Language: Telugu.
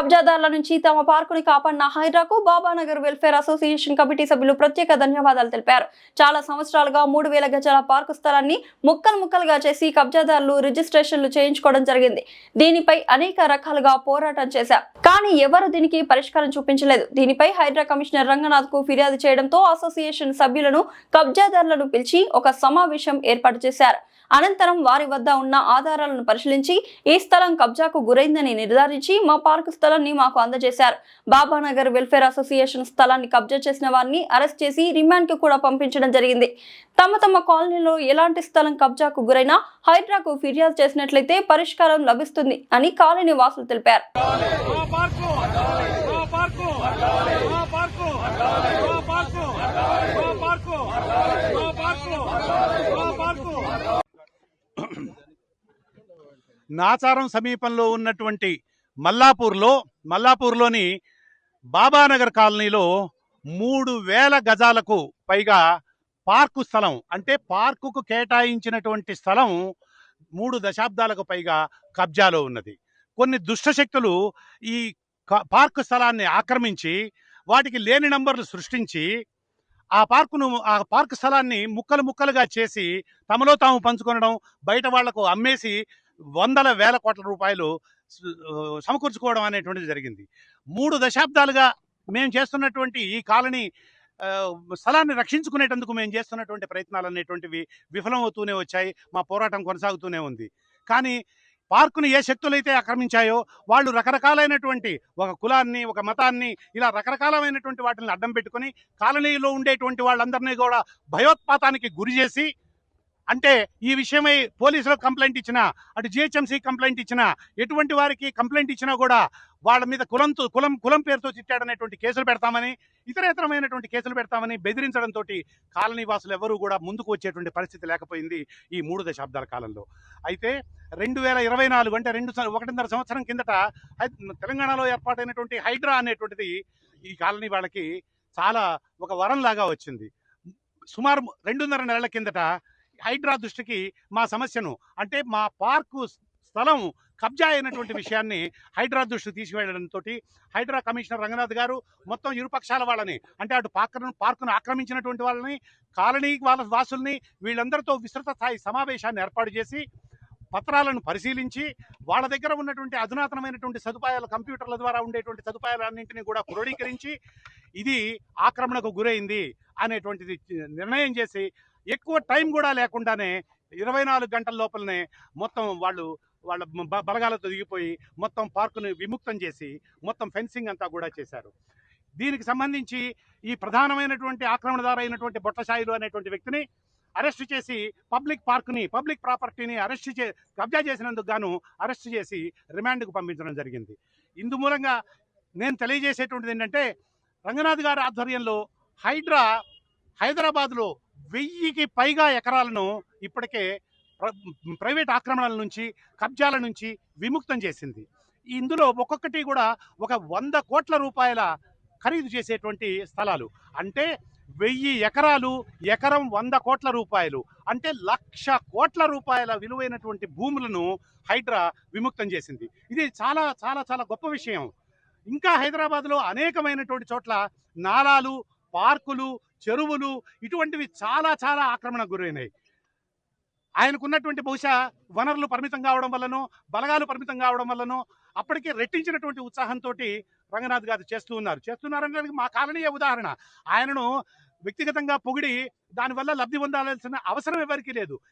కబ్జాదారుల నుంచి తమ పార్కుని కాపాడిన హైడ్రాకు బాబానగర్ వెల్ఫేర్ అసోసియేషన్ కమిటీ సభ్యులు ప్రత్యేక ధన్యవాదాలు తెలిపారు. చాలా సంవత్సరాలుగా 3000 గజాల పార్కు స్థలాన్ని ముక్కలుగా చేసి కబ్జాదారులు రిజిస్ట్రేషన్లు చేయించుకోవడం జరిగింది. దీనిపై అనేక రకాలుగా పోరాటం చేశారు, కానీ ఎవరు దీనికి పరిష్కారం చూపించలేదు. దీనిపై హైడ్రా కమిషనర్ రంగనాథ్ కు ఫిర్యాదు చేయడంతో అసోసియేషన్ సభ్యులను కబ్జాదారులను పిలిచి ఒక సమావేశం ఏర్పాటు చేశారు. అనంతరం వారి వద్ద ఉన్న ఆధారాలను పరిశీలించి ఈ స్థలం కబ్జాకు గురైందని నిర్ధారించి మా పార్కు స్థలాన్ని మాకు అందజేశారు. బాబానగర్ వెల్ఫేర్ అసోసియేషన్ స్థలాన్ని కబ్జా చేసిన వారిని అరెస్ట్ చేసి రిమాండ్ కు కూడా పంపించడం జరిగింది. తమ కాలనీలో ఎలాంటి స్థలం కబ్జాకు గురైనా హైడ్రాకు ఫిర్యాదు చేసినట్లయితే పరిష్కారం లభిస్తుంది అని కాలనీ వాసులు తెలిపారు. నాచారం సమీపంలో ఉన్నటువంటి మల్లాపూర్లోని బాబానగర్ కాలనీలో 3000 గజాలకు పైగా పార్కు స్థలం, అంటే పార్కుకు కేటాయించినటువంటి స్థలం 3 దశాబ్దాలకు పైగా కబ్జాలో ఉన్నది. కొన్ని దుష్టశక్తులు ఈ పార్కు స్థలాన్ని ఆక్రమించి వాటికి లేని నంబర్లు సృష్టించి ఆ పార్కు స్థలాన్ని ముక్కలుగా చేసి తమలో తాము పంచుకొనడం, బయట వాళ్లకు అమ్మేసి వందల వేల కోట్ల రూపాయలు సమకూర్చుకోవడం అనేటువంటిది జరిగింది. 3 దశాబ్దాలుగా మేము చేస్తున్నటువంటి ఈ కాలనీ స్థలాన్ని రక్షించుకునేటందుకు మేము చేస్తున్నటువంటి ప్రయత్నాలు అనేటువంటివి విఫలమవుతూనే వచ్చాయి. మా పోరాటం కొనసాగుతూనే ఉంది. కానీ పార్కుని ఏ శక్తులైతే ఆక్రమించాయో వాళ్ళు రకరకాలైనటువంటి ఒక కులాన్ని, ఒక మతాన్ని, ఇలా రకరకాలైనటువంటి వాటిని అడ్డం పెట్టుకొని కాలనీలో ఉండేటువంటి వాళ్ళందరినీ కూడా భయోత్పాతానికి గురి చేసి, అంటే ఈ విషయమై పోలీసులకు కంప్లైంట్ ఇచ్చినా, అటు జిహెచ్ఎంసీ కంప్లైంట్ ఇచ్చినా, ఎటువంటి వారికి కంప్లైంట్ ఇచ్చినా కూడా వాళ్ళ మీద కులం పేరుతో చిట్టాడనేటువంటి కేసులు పెడతామని, ఇతరమైనటువంటి కేసులు పెడతామని బెదిరించడంతో కాలనీ వాసులు ఎవరూ కూడా ముందుకు వచ్చేటువంటి పరిస్థితి లేకపోయింది ఈ 3 దశాబ్దాల కాలంలో. అయితే 2024 అంటే 1.5 సంవత్సరం కిందట తెలంగాణలో ఏర్పాటైనటువంటి హైడ్రా అనేటువంటిది ఈ కాలనీ వాళ్ళకి చాలా ఒక వరంలాగా వచ్చింది. సుమారు 2.5 నెలల కిందట హైడ్రా దృష్టికి మా సమస్యను, అంటే మా పార్కు స్థలం కబ్జా అయినటువంటి విషయాన్ని హైడ్రా దృష్టికి తీసుకువెళ్లడంతో హైడ్రా కమిషనర్ రంగనాథ్ గారు మొత్తం ఇరుపక్షాల వాళ్ళని, అంటే అటు పార్కును ఆక్రమించినటువంటి వాళ్ళని, కాలనీ వాళ్ళ వాసుల్ని, వీళ్ళందరితో విస్తృత స్థాయి సమావేశాన్ని ఏర్పాటు చేసి పత్రాలను పరిశీలించి వాళ్ళ దగ్గర ఉన్నటువంటి అధునాతనమైనటువంటి సదుపాయాలు, కంప్యూటర్ల ద్వారా ఉండేటువంటి సదుపాయాలన్నింటినీ కూడా క్రోడీకరించి ఇది ఆక్రమణకు గురైంది అనేటువంటిది నిర్ణయం చేసి, ఎక్కువ టైం కూడా లేకుండానే 24 గంటల లోపలనే మొత్తం వాళ్ళ బలగాలతో దిగిపోయి మొత్తం పార్కుని విముక్తం చేసి మొత్తం ఫెన్సింగ్ అంతా కూడా చేశారు. దీనికి సంబంధించి ఈ ప్రధానమైనటువంటి ఆక్రమణదారు అయినటువంటి బొట్టసాయిలు అనేటువంటి వ్యక్తిని అరెస్ట్ చేసి పబ్లిక్ ప్రాపర్టీని కబ్జా చేసినందుకు గాను అరెస్ట్ చేసి రిమాండ్కు పంపించడం జరిగింది. ఇందు మూలంగా నేను తెలియజేసేటువంటిది ఏంటంటే, రంగనాథ్ గారి ఆధ్వర్యంలో హైడ్రా హైదరాబాద్లో 1000కి పైగా ఎకరాలను ఇప్పటికే ప్రైవేట్ ఆక్రమణల నుంచి, కబ్జాల నుంచి విముక్తం చేసింది. ఇందులో ఒక్కొక్కటి కూడా ఒక 100 కోట్ల రూపాయల ఖరీదు చేసేటువంటి స్థలాలు, అంటే 1000 ఎకరాలు, ఎకరం 100 కోట్ల రూపాయలు, అంటే 1,00,000 కోట్ల రూపాయల విలువైనటువంటి భూములను హైడ్రా విముక్తం చేసింది. ఇది చాలా చాలా చాలా గొప్ప విషయం. ఇంకా హైదరాబాద్లో అనేకమైనటువంటి చోట్ల నాలాలు, పార్కులు, చెరువులు ఇటువంటివి చాలా చాలా ఆక్రమణకు గురైనాయి. ఆయనకున్నటువంటి బహుశా వనరులు పరిమితం కావడం వల్లనో, బలగాలు పరిమితం కావడం వల్లనో అప్పటికే రెట్టించినటువంటి ఉత్సాహంతో రంగనాథ్ గారు చేస్తున్నారనడానికి మా కాలనీయే ఉదాహరణ. ఆయనను వ్యక్తిగతంగా పొగిడి దానివల్ల లబ్ధి పొందాల్సిన అవసరం ఎవరికీ లేదు.